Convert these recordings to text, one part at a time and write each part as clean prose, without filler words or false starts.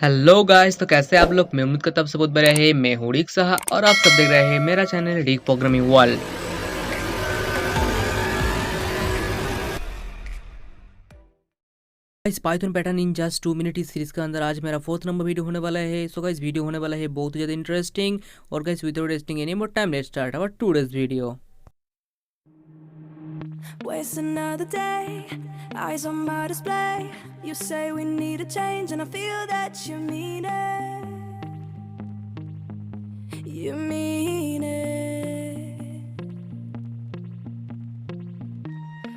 Hello guys, तो कैसे आप लोग। मैं उम्मीद करता हूँ आप सब बहुत बढ़िया है। मैं हूँ रिक साहा और आप सब देख रहे हैं मेरा channel Rick programming world. Guys, Python pattern in just 2 minute इस सीरीज के अंदर आज मेरा 4th नंबर वीडियो होने वाला है। सो गाइस, वीडियो होने वाला है बहुत ही ज़्यादा इंटरेस्टिंग। और guys, without wasting any more time, let's start our today's video. Waste another day, eyes on my display. You say we need a change, and I feel that you mean it. You mean it.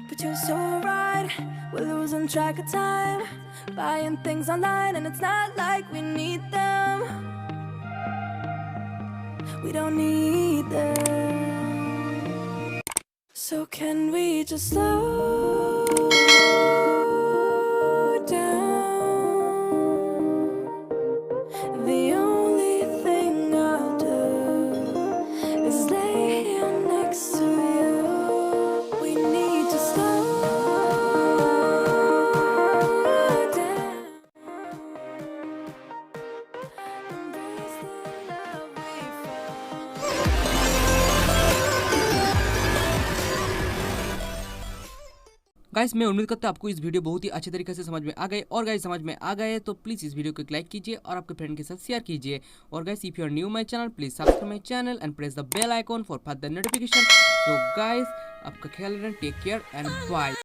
But you're so right, we're losing track of time. Buying things online, and it's not like we need them. We don't need them. So can we just slow down? The only thing I'll do is lay here next to you. We need to slow down. Embrace the love we found. Guys, मैं उम्मीद करता हूँ आपको इस video बहुत ही अच्छे तरीके से समझ में आ गए। और गाइस, समझ में आ गए तो प्लीज़ इस वीडियो को एक लाइक कीजिए और आपके फ्रेंड के साथ शेयर कीजिए। और guys, if you are new my channel, please subscribe my channel and press the bell icon for further notification. So guys, आपका ख्याल रखें, टेक केयर एंड बाय।